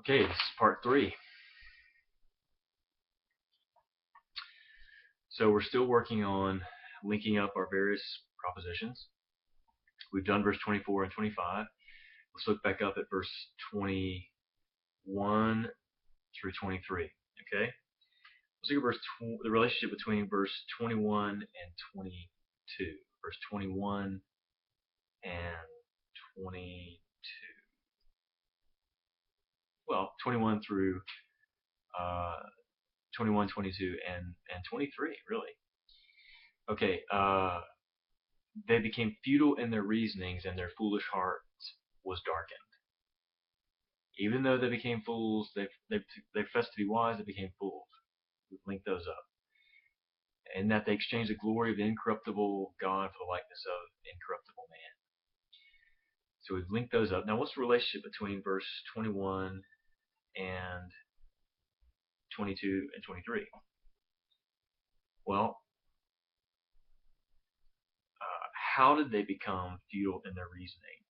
Okay, this is part 3. So we're still working on linking up our various propositions. We've done verse 24 and 25. Let's look back up at verse 21 through 23. Okay? Let's look at the relationship between verse 21 and 22. Verse 21 and 22. Well, 21 through 21, 22, and 23, really. Okay, they became futile in their reasonings, and their foolish hearts was darkened. Even though they became fools, they professed to be wise, they became fools. We've linked those up. And that they exchanged the glory of the incorruptible God for the likeness of incorruptible man. So we've linked those up. Now, what's the relationship between verse 21 and 22 and 23? Well, how did they become futile in their reasoning?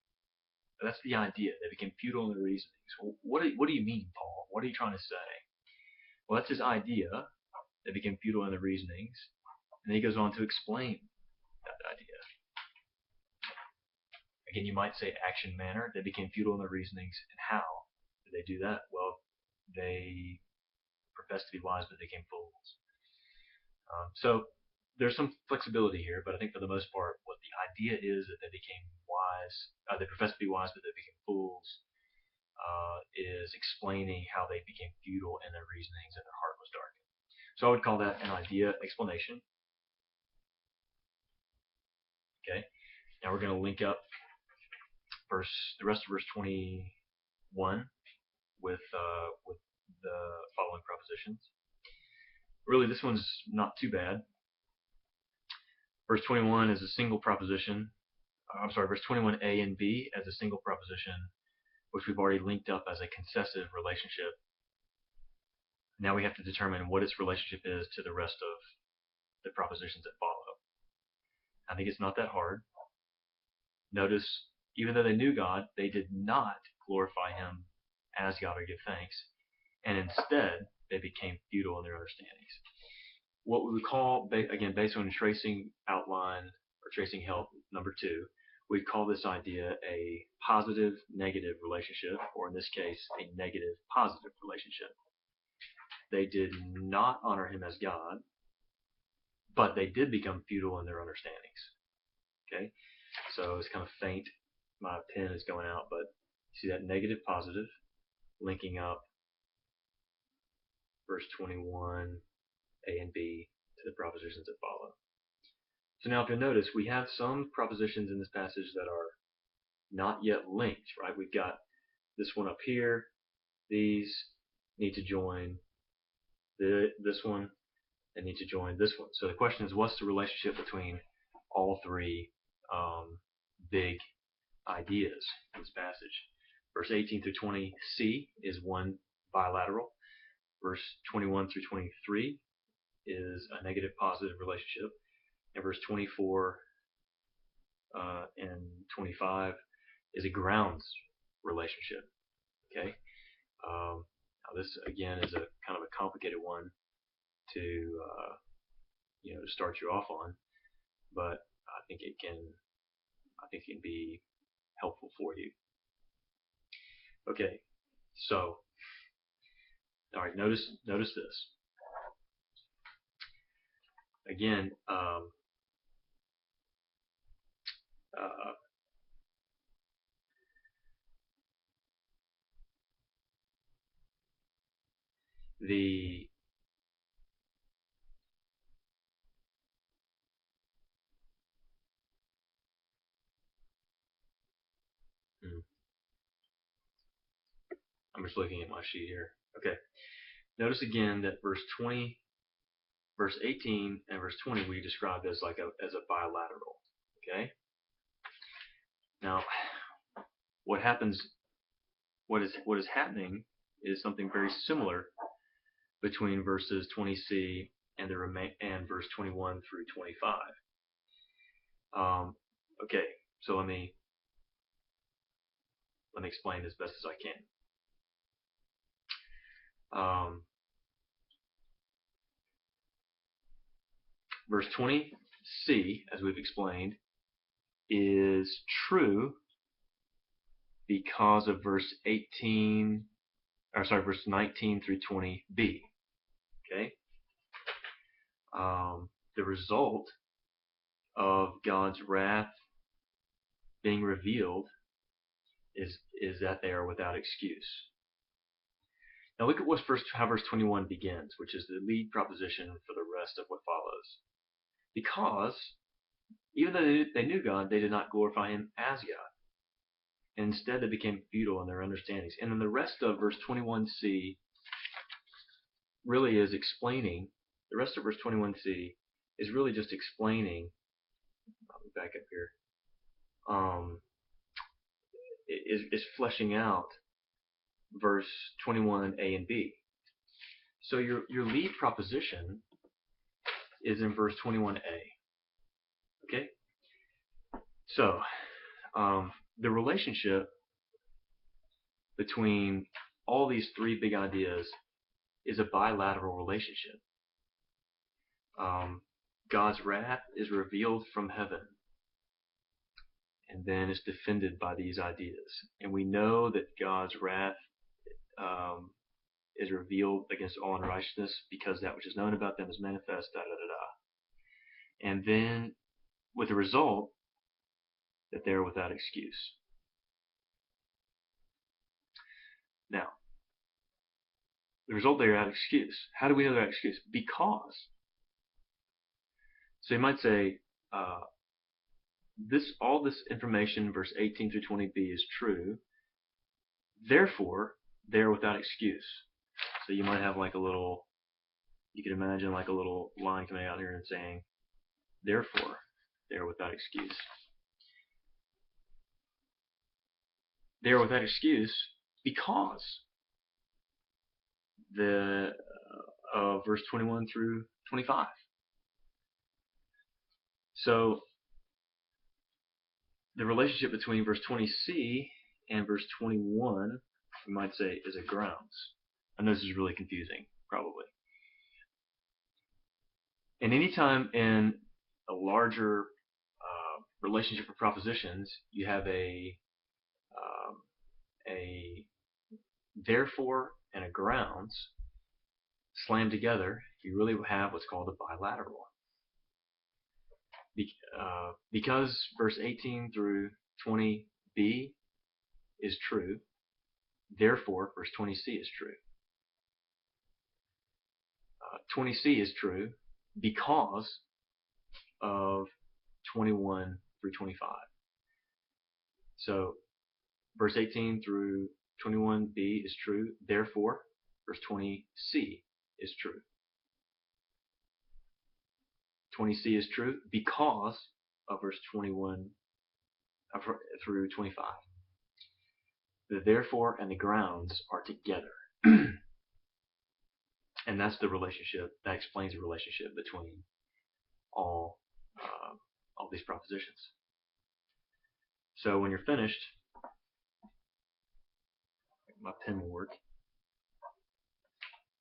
That's the idea. They became futile in their reasonings. Well, what do you mean, Paul? What are you trying to say? Well, that's his idea. They became futile in their reasonings. And then he goes on to explain that idea. Again, you might say action, manner. They became futile in their reasonings. And how did they do that? Well, they professed to be wise, but they became fools. So there's some flexibility here, but I think for the most part, what the idea is that they became wise. They professed to be wise, but they became fools. Is explaining how they became futile in their reasonings and their heart was darkened. So I would call that an idea explanation. Okay. Now we're going to link up the rest of verse 21 with the following propositions. Really, this one's not too bad. Verse 21 is a single proposition. Verse 21a and b as a single proposition, which we've already linked up as a concessive relationship. Now we have to determine what its relationship is to the rest of the propositions that follow. I think it's not that hard. Notice, even though they knew God, they did not glorify Him as God or give thanks, and instead they became futile in their understandings. What we would call, again, based on tracing outline or tracing help number 2, we'd call this idea a positive-negative relationship, or in this case, a negative-positive relationship. They did not honor Him as God, but they did become futile in their understandings. Okay, so it's kind of faint. My pen is going out, but you see that negative, positive, linking up verse 21, A and B, to the propositions that follow. So now if you'll notice, we have some propositions in this passage that are not yet linked, right? We've got this one up here. These need to join this one and need to join this one. So the question is, what's the relationship between all three big ideas in this passage? Verse 18 through 20c is one bilateral. Verse 21 through 23 is a negative positive relationship. And verse 24 and 25 is a grounds relationship. Okay. Now this again is a kind of a complicated one to to start you off on, but I think it can be helpful for you. Okay, so all right, notice this again. I'm just looking at my sheet here. Okay, notice again that verse 18 and verse 20 we described as as a bilateral. Okay. Now, what is happening is something very similar between verses 20c and verse 21 through 25. Okay, so let me explain as best as I can. Verse 20c, as we've explained, is true because of verse 19 through 20b. Okay? The result of God's wrath being revealed is that they are without excuse. Now look at how verse 21 begins, which is the lead proposition for the rest of what follows. Because even though they knew God, they did not glorify Him as God. And instead, they became futile in their understandings. And then the rest of verse 21c really is explaining. The rest of verse 21c is really just explaining. I'll be back up here. Is fleshing out verse 21a and b. So your lead proposition is in verse 21a. Okay? So the relationship between all these three big ideas is a bilateral relationship. God's wrath is revealed from heaven and then is defended by these ideas. And we know that God's wrath is revealed against all unrighteousness because that which is known about them is manifest, And then with the result that they're without excuse. Now, the result they're without excuse. How do we know they're without excuse? Because. So you might say, all this information, verse 18 through 20b, is true. Therefore, they're without excuse. So you might have you could imagine like a little line coming out here and saying, therefore, they're without excuse. They're without excuse because verse 21 through 25. So the relationship between verse 20c and verse 21, we might say, is a grounds. I know this is really confusing, probably. And anytime in a larger relationship of propositions, you have a therefore and a grounds slammed together, you really have what's called a bilateral. Because verse 18 through 20b is true, therefore verse 20c is true. 20c is true because of 21 through 25. So verse 18 through 21b is true, therefore verse 20c is true. 20c is true because of verse 21 through 25. The therefore and the grounds are together. And that's the relationship, that explains the relationship between all these propositions. So when you're finished, my pen will work.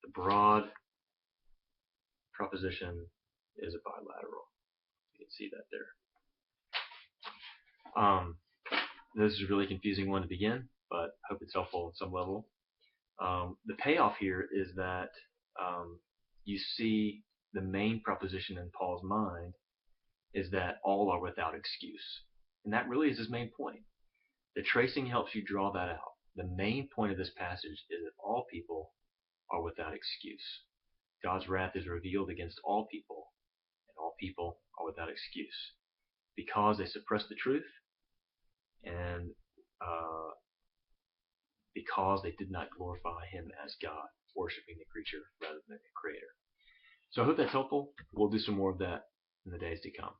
The broad proposition is a bilateral. You can see that there. This is a really confusing one to begin, but I hope it's helpful at some level. The payoff here is that you see the main proposition in Paul's mind is that all are without excuse. And that really is his main point. The tracing helps you draw that out. The main point of this passage is that all people are without excuse. God's wrath is revealed against all people, and all people are without excuse because they suppress the truth and because they did not glorify Him as God, worshiping the creature rather than the Creator. So I hope that's helpful. We'll do some more of that in the days to come.